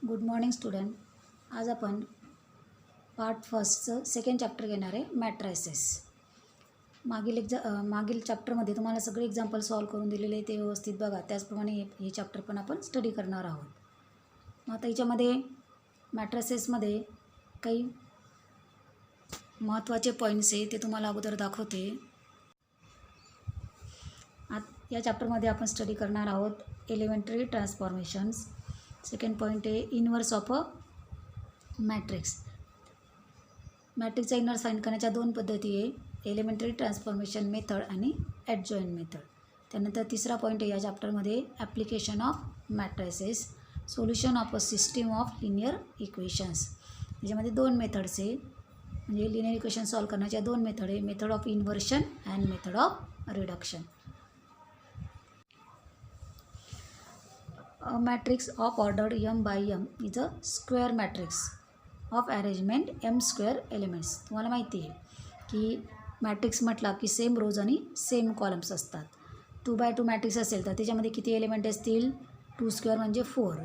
Good morning student. आज आपण part फर्स्टचं second chapter घेणार आहे, मॅट्रायसेस. मागील चॅप्टरमध्ये तुम्हाला सगळे एक्झाम्पल सॉल्व करून दिलेले आहे, ते व्यवस्थित बघा. त्याचप्रमाणे हे चॅप्टर पण आपण स्टडी करणार आहोत. मग आता याच्यामध्ये मॅट्रायसेसमध्ये काही महत्त्वाचे पॉईंट्स आहे ते तुम्हाला अगोदर दाखवते. या चॅप्टरमध्ये आपण स्टडी करणार आहोत एलिमेंटरी ट्रान्सफॉर्मेशन्स. सेकंड पॉईंट आहे इनवर्स ऑफ अ मॅट्रिक्स. मॅट्रिक्सचा इनवर्स फाइंड करण्याच्या दोन पद्धती आहे, एलिमेंटरी ट्रान्सफॉर्मेशन मेथड आणि ॲडजॉइंट मेथड. त्यानंतर तिसरा पॉईंट आहे या चॅप्टरमध्ये application of matrices, solution of a system of linear equations. याच्यामध्ये दोन मेथड्स आहे, म्हणजे लिनियर इक्वेशन सॉल्व करण्याच्या दोन मेथड आहे, method of inversion and method of reduction. A matrix of order m by m is a square matrix of arrangement m square elements. तुम्हाला माहिती आहे की मॅट्रिक्स म्हटला की सेम रोज आणि सेम कॉलम्स असतात. 2x2 मॅट्रिक्स असेल तर त्याच्यामध्ये किती एलिमेंट असतील? 2 स्क्वेअर म्हणजे 4.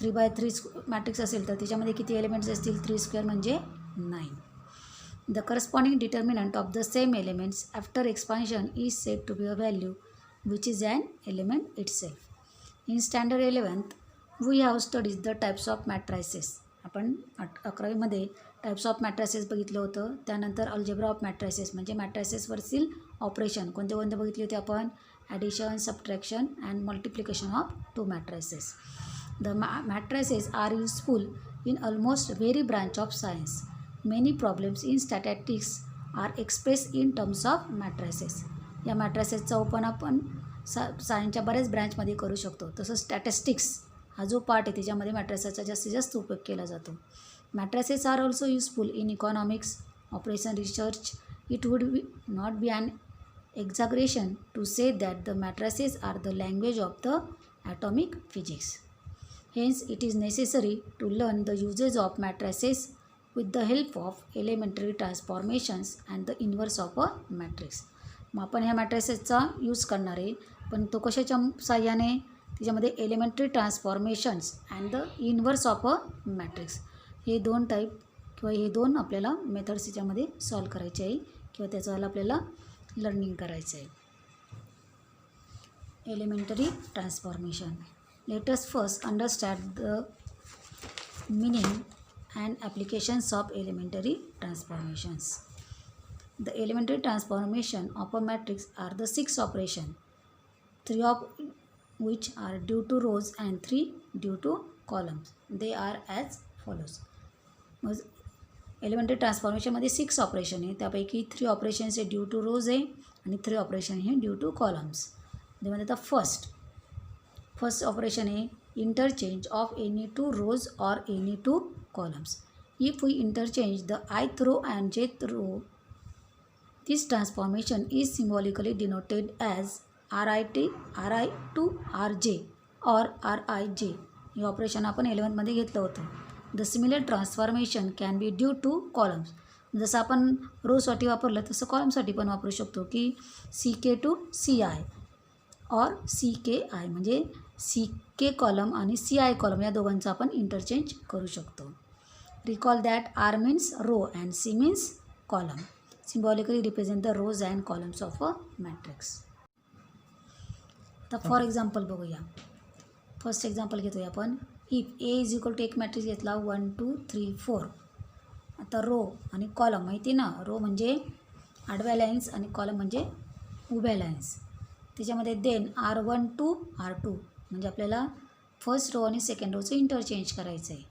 3x3 मॅट्रिक्स असेल तर त्याच्यामध्ये किती एलिमेंट्स असतील? 3 स्क्वेअर म्हणजे 9. The corresponding determinant of the same elements after expansion is said to be a value which is an element itself. In standard 11th we have studied the types of matrices. आपण 11वीमध्ये types of matrices बघितलं होतं. त्यानंतर algebra of matrices म्हणजे मॅट्रायसेसवरील operation कोणते कोणते बघितले होते आपण? Addition, subtraction and multiplication of two matrices. The matrices are useful in almost very branch of science. Many problems in statistics are express in terms of matrices. या मॅट्रायसेसचा open आपण सायन्सच्या बऱ्याच ब्रँचमध्ये करू शकतो. तसं स्टॅटिस्टिक्स हा जो पार्ट आहे त्याच्यामध्ये मॅट्रायसेसचा जास्तीत जास्त उपयोग केला जातो. Matrices are also useful in economics, operation, research. It would not be an exaggeration to say that the matrices are the language of the atomic physics. Hence it is necessary to learn the uses of matrices with the help of elementary transformations and the inverse of a matrix. मग आपण ह्या मॅट्रायसेसचा use करणार आहे, पण तो कशाच्या साह्याने? त्याच्यामध्ये elementary transformations and the inverse of a matrix. हे दोन टाईप किंवा हे दोन आपल्याला मेथड्स याच्यामध्ये सॉल्व करायचे आहे किंवा त्याचं आपल्याला लर्निंग करायचं आहे. Elementary transformation. Let us first understand the meaning and applications of elementary transformations. The elementary transformation of a matrix are the 6 operations, 3 of which are due to rows and 3 due to columns. They are as follows. Elementary ट्रान्सफॉर्मेशनमध्ये 6 operation आहे, त्यापैकी 3 operations हे due to रोज आहे आणि 3 operation हे due to columns. त्यामध्ये आता first operation आहे interchange of any two rows or any two columns. If we interchange the ith row and jth row, this transformation is symbolically denoted as ri to rj or rij. हे operation आपण 11मध्ये घेतलं होतं. The similar transformation can be due to columns. जसं आपण रोसाठी वापरलं तसं कॉलमसाठी पण वापरू शकतो की ck टू ci और cky, म्हणजे ck कॉलम आणि ci कॉलम या दोघांचं आपण इंटरचेंज करू शकतो. Recall that r means row and c means column. Symbolically represent the rows and columns of a matrix. आता फॉर एक्झाम्पल बघूया. फर्स्ट एक्झाम्पल घेतोय आपण. If A is equal to एक मॅट्रिक्स घेतला 1 2 3 4. आता रो आणि कॉलम माहिती ना, रो म्हणजे आडव्या लाईन्स आणि कॉलम म्हणजे उभ्या लाईन्स. त्याच्यामध्ये देन R1 टू R2 म्हणजे आपल्याला फर्स्ट रो आणि सेकंड रोचं इंटरचेंज करायचं आहे.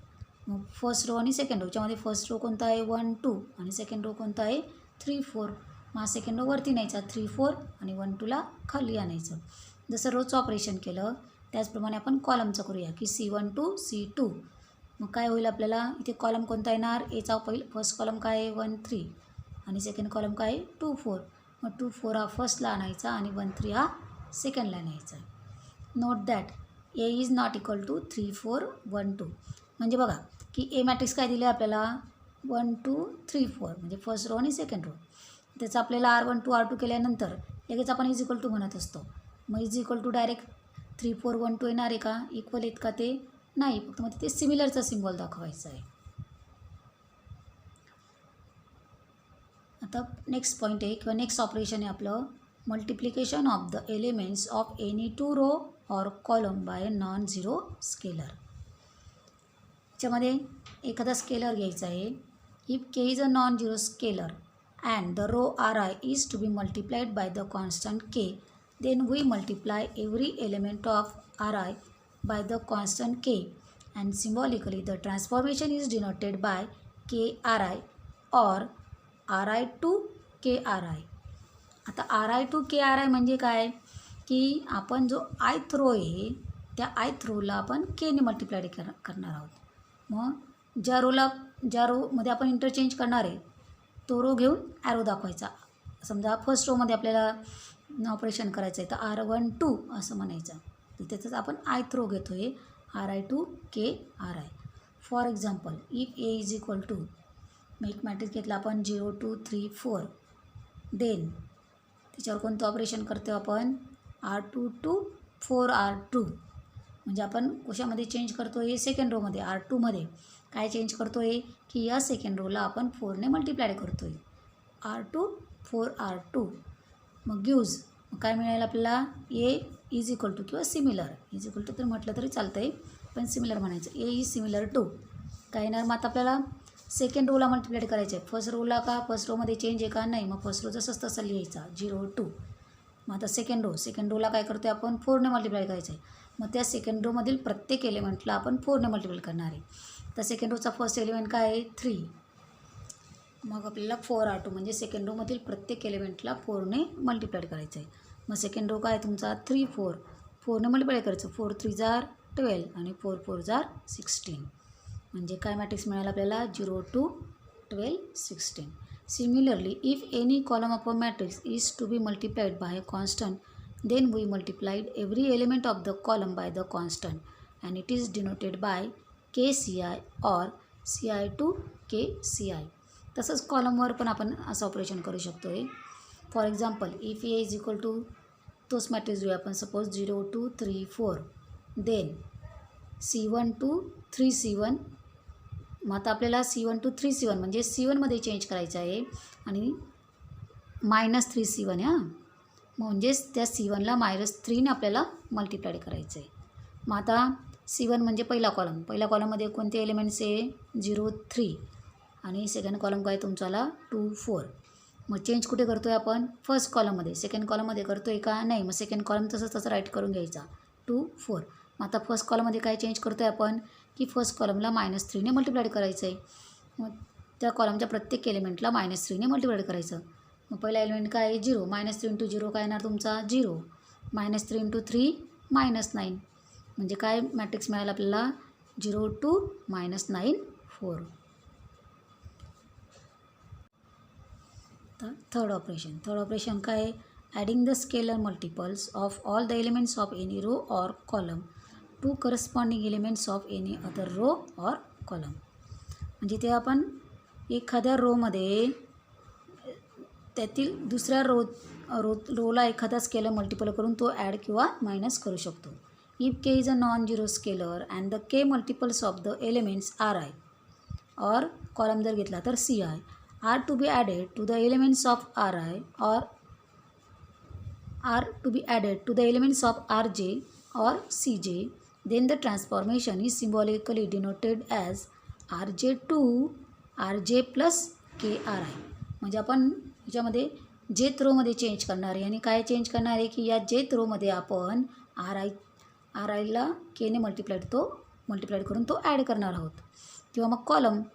मग फर्स्ट रो आणि सेकंड रोच्यामध्ये फर्स्ट रो कोणता आहे? 1 2 आणि सेकंड रो कोणता आहे? 3 4. मग सेकंड रो वरती न्यायचा 3 4 आणि 1 2ला खाली आणायचं. जसं रोचं ऑपरेशन केलं त्याचप्रमाणे आपण कॉलमचं करूया की C1 टू C2. मग काय होईल आपल्याला इथे? कॉलम कोणता येणार? एचा फर्स्ट कॉलम काय आहे? 1 3 आणि सेकंड कॉलम काय आहे? 2 4. मग 2 4 हा फर्स्टला आणायचा आणि 1 3 हा सेकंडला न्यायचा. Note that A is not equal to 3 4 1 2. म्हणजे बघा की ए मॅट्रिक्स काय दिलं आहे आपल्याला? 1 2 3 4 म्हणजे फर्स्ट रो आणि सेकंड रो. त्याचं आपल्याला R1 टू R2 केल्यानंतर लगेच आपण इज इक्वल टू म्हणत असतो. मग इज इक्वल टू डायरेक्ट 3 4 1 2 येणार आहे का? इक्वल आहेत का ते? नाही, फक्त मग तिथे सिमिलरचा सिम्बॉल दाखवायचा आहे. आता नेक्स्ट पॉईंट आहे किंवा नेक्स्ट ऑपरेशन आहे आपलं multiplication of the elements of any two row or column by non zero scalar. याच्यामध्ये एखादा स्केलर घ्यायचा आहे. If K is a non zero scalar and the row R I is to be multiplied by the constant K, then we multiply every element of R I by the constant K and symbolically the transformation is denoted by K R I or R I to K R I. आता R I to K R I म्हणजे काय की आपण जो ith row आहे त्या ith रोला आपण केने मल्टिप्लाय करणार आहोत. मग ज्या रोमध्ये आपण इंटरचेंज करणार आहे तो रो घेऊन ॲरो दाखवायचा. समजा फर्स्ट रोमध्ये आपल्याला ऑपरेशन करायचं आहे तर R12 असं म्हणायचं. तिथेच आपण आयथ रो घेतो आहे R I to K R I. For example if A is equal to, मग एक मॅट्रिक्स घेतला आपण 0 2 3 4, देन त्याच्यावर कोणतं ऑपरेशन करतो आपण R22 4R2. म्हणजे आपण कशामध्ये चेंज करतो आहे सेकंड रोमध्ये R2मध्ये काय चेंज करतो आहे की या सेकंड रोला आपण 4ने मल्टिप्लाय करतो आहे R2 4R2. मग गिव्ज मग काय मिळेल आपल्याला ए इज इक्वल टू किंवा सिमिलर इज इक्वल टू तर म्हटलं तरी चालतं आहे पण सिमिलर म्हणायचं. ए इज सिमिलर टू काय येणार मग आता आपल्याला सेकंड रोला मल्टिप्लाय करायचं आहे. फर्स्ट रोला का फर्स्ट रोमध्ये चेंज आहे का नाही, मग फर्स्ट रो जसंच तसं लिहायचा 0 2. मग आता सेकंड रोला काय करतो आहे आपण 4ने मल्टिप्लाय करायचं आहे. मग त्या सेकंड रोमधील प्रत्येक एलिमेंटला आपण 4ने मल्टिप्लाय करणार आहे. तर सेकंड रोचा फर्स्ट एलिमेंट काय आहे 3. मग आपल्याला 4R2 म्हणजे सेकंड रोमधील प्रत्येक एलिमेंटला 4ने मल्टिप्लाय करायचं आहे. मग सेकंड रो काय तुमचा 3 4 4ने मल्टिप्लाय करायचं. 4 3 जार 12 आणि 4 4 जार 16. म्हणजे काय मॅट्रिक्स मिळाला आपल्याला 0 2 12 16. Similarly if any column of a matrix is to be multiplied by a constant, then we multiplied every element of the column by the constant and it is denoted by KCI or CI to KCI. तसंच कॉलमवर पण आपण असं operation करू शकतो आहे. For example if A is equal to तोच matrix घेऊया आपण सपोज 0 2 3 4, देन C1 2 3 C1. मग आता आपल्याला C1 2 3 C1 म्हणजे C1मध्ये चेंज करायचं आहे आणि -3 C1 हां, म्हणजेच त्या C1ला -3ने आपल्याला मल्टिप्लाय करायचं आहे. मग आता C1 म्हणजे पहिला कॉलममध्ये कोणते एलिमेंट्स आहे 0 3 आणि सेकंड कॉलम काय तुमचाला 2 4. मग चेंज कुठे करतो आहे आपण फर्स्ट कॉलममध्ये. सेकंड कॉलममध्ये करतो आहे का नाही, मग सेकंड कॉलम तसं राईट करून घ्यायचा 2 4. मग आता फर्स्ट कॉलममध्ये काय चेंज करतो आहे आपण की फर्स्ट कॉलमला -3ने मल्टिप्लाय करायचं आहे. मग त्या कॉलमच्या प्रत्येक एलिमेंटला -3ने मल्टिप्लाय करायचं. मग पहिला एलिमेंट काय आहे 0 -3 × 0 काय येणार तुमचा 0. -3 × 3 -9. म्हणजे काय मॅट्रिक्स मिळाला आपल्याला 0 2 -9 4. तर थर्ड ऑपरेशन काय आहे adding the scalar multiples of all the elements of any row or column to corresponding elements of any other row or column. म्हणजे ते आपण एखाद्या रोमध्ये त्यातील दुसऱ्या रोला एखादा स्केलर मल्टिपल करून तो ॲड किंवा मायनस करू शकतो. If K is a non zero scalar and the K multiples of the elements R I or column जर घेतला तर C I R to be added to the elements of R I or R to be added to the elements of R J or C J, then the transformation is symbolically denoted as R J to R J plus K R I. म्हणजे आपण ह्याच्यामध्ये जेथ रोमध्ये change करणार आहे आणि काय change करणार आहे की या जेथ रोमध्ये आपण आर आयला केने मल्टिप्लाइड करून तो ॲड करणार आहोत. किंवा मग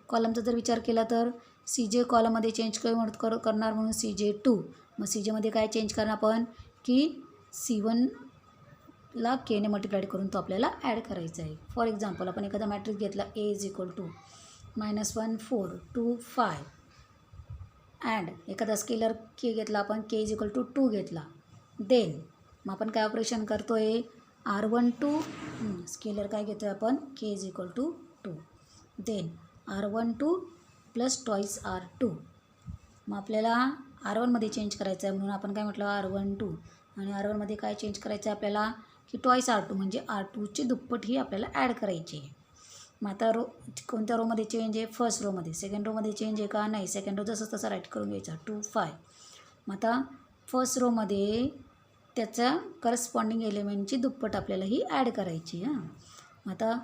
कॉलमचा जर विचार केला तर सी जे कॉलममध्ये चेंज करणार म्हणून सी जे 2. मग सी जेमध्ये काय चेंज करणार आपण की C1ला केने मल्टिप्लाइड करून तो आपल्याला ॲड करायचा आहे. फॉर एक्झाम्पल आपण एखादा मॅट्रिक्स घेतला ए इज इक्वल टू -1 4 2 5 अँड एखादा स्केलर के घेतला आपण के इज इक्वल टू 2 घेतला. देन मग आपण काय ऑपरेशन करतो आहे R12 स्केलर काय घेतो आहे आपण K is equal to 2, then R12 plus twice R2. मग आपल्याला R1मध्ये चेंज करायचं आहे म्हणून आपण काय म्हटलं R12 आणि R1मध्ये काय चेंज करायचं आहे आपल्याला की ट्वाईस R2 म्हणजे R2ची दुप्पट ही आपल्याला ॲड करायची आहे. मग आता कोणत्या रोमध्ये चेंज आहे? फर्स्ट रोमध्ये. सेकंड रोमध्ये चेंज आहे का? नाही. सेकंड रो जसं तसं राईट करून घ्यायचा 2 5. मग आता फर्स्ट रोमध्ये त्याच्या करस्पॉन्डिंग एलिमेंटची दुप्पट आपल्याला ही ॲड करायची हां. मग आता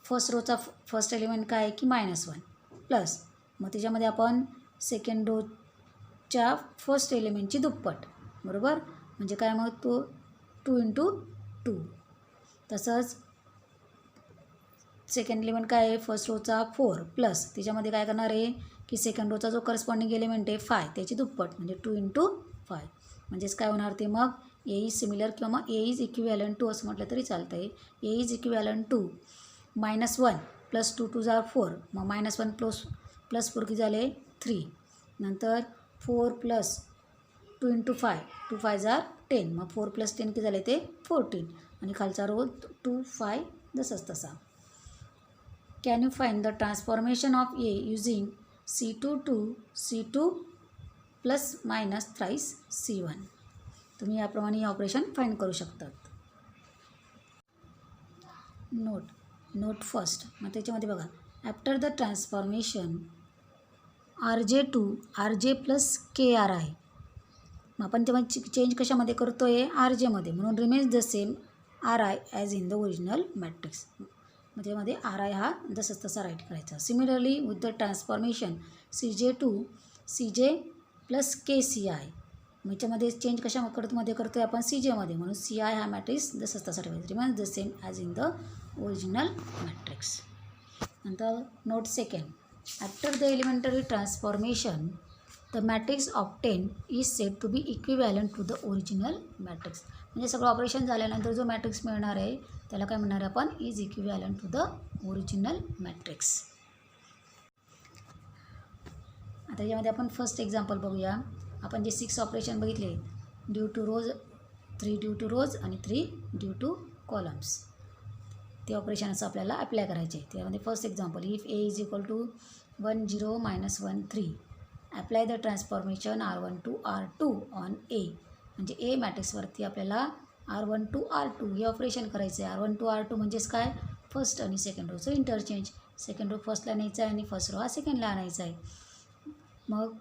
फर्स्ट रोचा फर्स्ट एलिमेंट काय आहे की -1 प्लस मग त्याच्यामध्ये आपण सेकंड रोच्या फर्स्ट एलिमेंटची दुप्पट, बरोबर? म्हणजे काय मग तो 2 × 2. तसंच सेकंड एलिमेंट काय आहे? फर्स्ट रोचा 4 प्लस त्याच्यामध्ये काय करणार आहे की सेकंड रोचा जो करस्पॉन्डिंग एलिमेंट आहे 5 त्याची दुप्पट म्हणजे 2 × 5. म्हणजेच काय होणार ते मग ए इज सिमिलर किंवा मग ए इज इक्विव्हॅलंट टू असं म्हटलं तरी चालतं आहे. ए इज इक्विव्हॅलंट टू -1 प्लस 2 2 4. मग -1 प्लस 4 किती झाले? 3. नंतर 4 प्लस 2 × 5 2 5 10. मग 4 + 10 किती झाले ते 14. आणि खालचा रो 2 5 जसंच तसा. Can you find the transformation of A using C2 to C2 ± thrice C1. तुम्ही याप्रमाणे हे ऑपरेशन फाइंड करू शकतात. Node first. मग त्याच्यामध्ये बघा, after the transformation RJ to RJ + KR आहे. मग आपण तेव्हा चेंज कशामध्ये करतो आहे? RJमध्ये. म्हणून remains the same RI as in the original matrix. मग त्यामध्ये RI हा जसंच तसा राईट करायचा. Similarly with the transformation CJ to CJ + KCI. मग याच्यामध्ये चेंज कशामध्ये करतो आहे आपण? CJमध्ये. म्हणून CI हा मॅट्रिक्स जसंच तसा ठेवायचा. Remains the same as in the original matrix. नंतर note second. After the elementary transformation the matrix obtain is said to be equivalent to the original matrix. म्हणजे सगळं ऑपरेशन झाल्यानंतर जो मॅट्रिक्स मिळणार आहे त्याला काय म्हणणार आहे आपण? Is equivalent to the original matrix. आता यामध्ये आपण फर्स्ट एक्झाम्पल बघूया. आपण जे 6 ऑपरेशन बघितले, due to rows, 3 due to rows आणि 3 ड्यू टू कॉलम्स, ते ऑपरेशन असं आपल्याला अप्लाय करायचे आहे. त्यामध्ये first example, if A is equal to 1 0 -1 3 apply the transformation R1 to R2 on A. म्हणजे ए मॅट्रिक्सवरती आपल्याला R1 to R2 हे ऑपरेशन करायचं आहे. R1 to R2 म्हणजेच काय? फर्स्ट आणि सेकंड रोचं इंटरचेंज. सेकंड रो फर्स्टला न्यायचा आहे आणि फर्स्ट रो हा सेकंडला आणायचा आहे. मग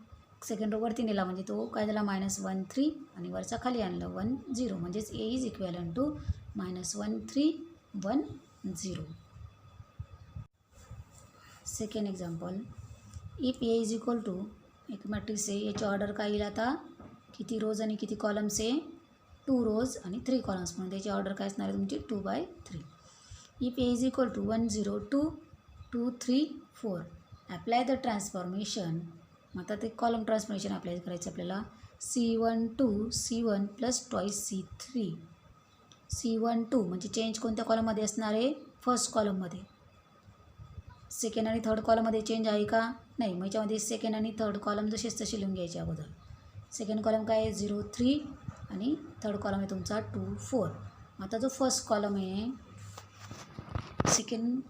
सेकंड रो वरती नेला म्हणजे तो काय झाला? -1 3 आणि वरचा खाली आणलं 1 0. म्हणजेच A is equivalent to -1 3 1 0. Second example, if A is equal to, एक मॅट्रिक्स आहे, याची ऑर्डर काय येईल आता? किती रोज आणि किती कॉलम्स आहे? 2 रोज आणि 3 कॉलम्स. म्हणून त्याची ऑर्डर काय असणार आहे तुमची? 2/3. If A is equal to 1 0 2 2 3 4 apply the transformation. मग आता ते कॉलम ट्रान्सफॉर्मेशन अप्लाय करायचं आपल्याला. C1 to C1 + twice C3. C1 2 म्हणजे चेंज कोणत्या कॉलममध्ये असणार आहे? फर्स्ट कॉलममध्ये. सेकंड आणि थर्ड कॉलममध्ये चेंज आहे का? नाही. मग याच्यामध्ये सेकंड आणि थर्ड कॉलम जसेच तसे लिहून घ्यायचे अगोदर. सेकंड कॉलम काय आहे? 0 3 आणि थर्ड कॉलम आहे तुमचा 2 4. आता जो फर्स्ट कॉलम आहे, सेकंड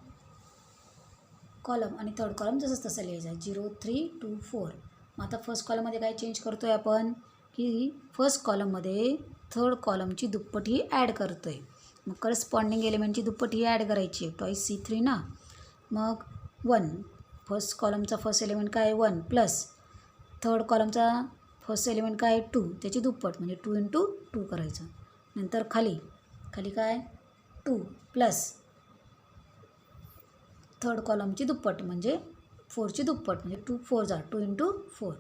कॉलम आणि थर्ड कॉलम जसंच तसं लिहायचं आहे. 0 3 2 4. मग आता फर्स्ट कॉलममध्ये काय चेंज करतो आहे आपण? की फर्स्ट कॉलममध्ये थर्ड कॉलमची दुप्पट ही ॲड करतो आहे. मग करस्पॉन्डिंग एलिमेंटची दुप्पट ही ॲड करायची आहे. ट्वाईस C3 ना. मग 1, फर्स्ट कॉलमचा फर्स्ट एलिमेंट काय आहे? 1 प्लस थर्ड कॉलमचा फर्स्ट एलिमेंट काय आहे? 2. त्याची दुप्पट म्हणजे 2 × 2 करायचं. नंतर खाली काय? 2 प्लस थर्ड कॉलमची दुप्पट म्हणजे 4ची दुप्पट म्हणजे 2 4 2 × 4.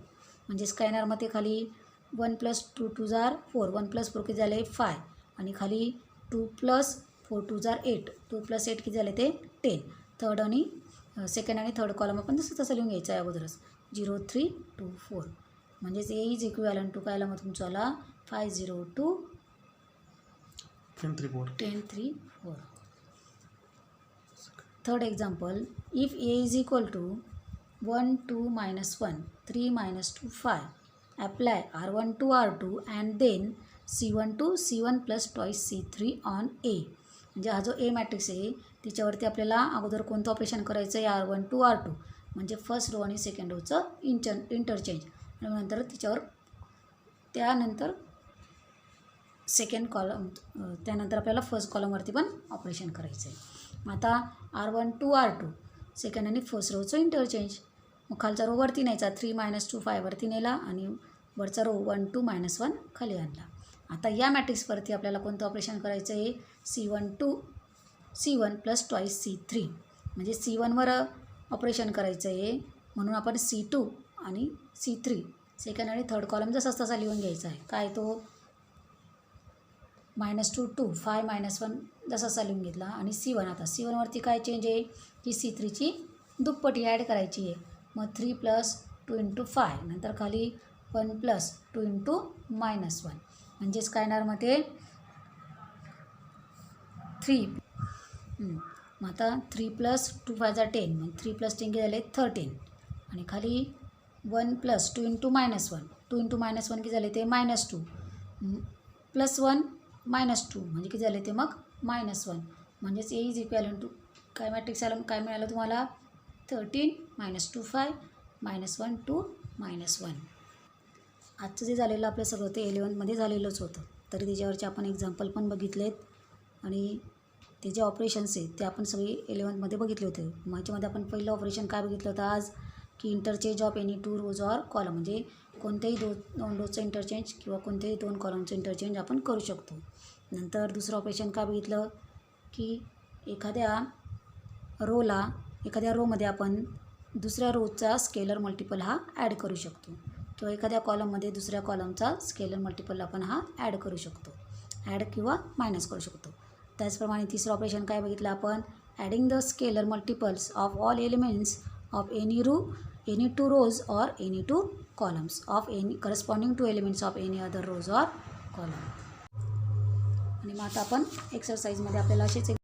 म्हणजेच काय येणार? मग ते खाली 1 + 2 2 4. 1 + 4 किती झाले? 5. आणि खाली 2 + 4 2 8. 2 + 8 किती झाले ते? 10. थर्ड आणि सेकंड आणि थर्ड कॉलम आपण तसं तसं लिहून घ्यायचं आहे अगोदरच. 0 3 2 4. म्हणजेच ए इज इक्विव्हॅलंट टू काय आला मग तुमच्याला? 5 0 2 10 3 4. Third example, if A is equal to 1 2 -1 3 -2 5 apply R1 to R2 and then C1 to C1 + twice C3 on A. म्हणजे हा जो ए मॅट्रिक्स आहे त्याच्यावरती आपल्याला अगोदर कोणतं ऑपरेशन करायचं आहे? R1 to R2 म्हणजे फर्स्ट रो आणि सेकंड रोचं इंटरचेंज. आणि नंतर त्यानंतर सेकंड कॉलम, त्यानंतर आपल्याला फर्स्ट कॉलमवरती पण ऑपरेशन करायचं आहे. मग आता R1 टू R2 सेकंड आणि फर्स्ट रोचं इंटरचेंज. मग खालचा रो वरती न्यायचा, 3 - 2 5 वरती नेला आणि वरचा रो 1 2 -1 खाली आणला. आता या मॅट्रिक्सवरती आपल्याला कोणतं ऑपरेशन करायचं आहे, C1 प्लस ट्वाईस C3 म्हणजे C1वर ऑपरेशन करायचं आहे, म्हणून आपण C2 आणि C3 सेकंड आणि थर्ड कॉलम जसाच तसा लिहून घ्यायचा आहे. काय तो -2 2 5 -1 जसा लिहून घेतला. आणि C1, आता C1वरती काय चेंज आहे की C3ची दुप्पटी ॲड करायची आहे. मग 3 + 2 × 5 नंतर खाली 1 + 2 × -1 म्हणजेच काय येणार मग ते 3. मग आता 3 + 2 5 10 मग 3 + 10 झाले 13 आणि खाली 1 + 2 × -1 2 × -1 किती झाले ते -2 +1 -2 म्हणजे किती झाले ते मग -1 म्हणजेच A इज इक्वॅलंट टू काय मॅट्रिक्स आलं, काय मिळालं तुम्हाला 13 - 2 5 -1 2 -1. आजचं जे झालेलं आपलं सगळं ते 11मध्ये झालेलंच होतं, तरी त्याच्यावरचे आपण एक्झाम्पल पण बघितलेत आणि ते जे ऑपरेशन्स आहेत ते आपण सगळे 11मध्ये बघितले होते. मग ह्याच्यामध्ये आपण पहिलं ऑपरेशन काय बघितलं होतं आज की interchange of any 2 rows or column म्हणजे कोणत्याही दोन रोजचं इंटरचेंज किंवा कोणत्याही 2 कॉलमचं इंटरचेंज आपण करू शकतो. नंतर दुसरं ऑपरेशन काय बघितलं की एखाद्या रोमध्ये आपण दुसऱ्या रोजचा स्केलर मल्टिपल हा ॲड करू शकतो किंवा एखाद्या कॉलममध्ये दुसऱ्या कॉलमचा स्केलर मल्टिपल आपण हा ॲड करू शकतो, ॲड किंवा मायनस करू शकतो. त्याचप्रमाणे तिसरं ऑपरेशन काय बघितलं आपण, adding the scalar multiples of all elements of any 2 rows or any 2 columns of any corresponding to elements of any other rows or column. आणि मग आता आपण एक्सरसाइजमध्ये आपल्याला असेच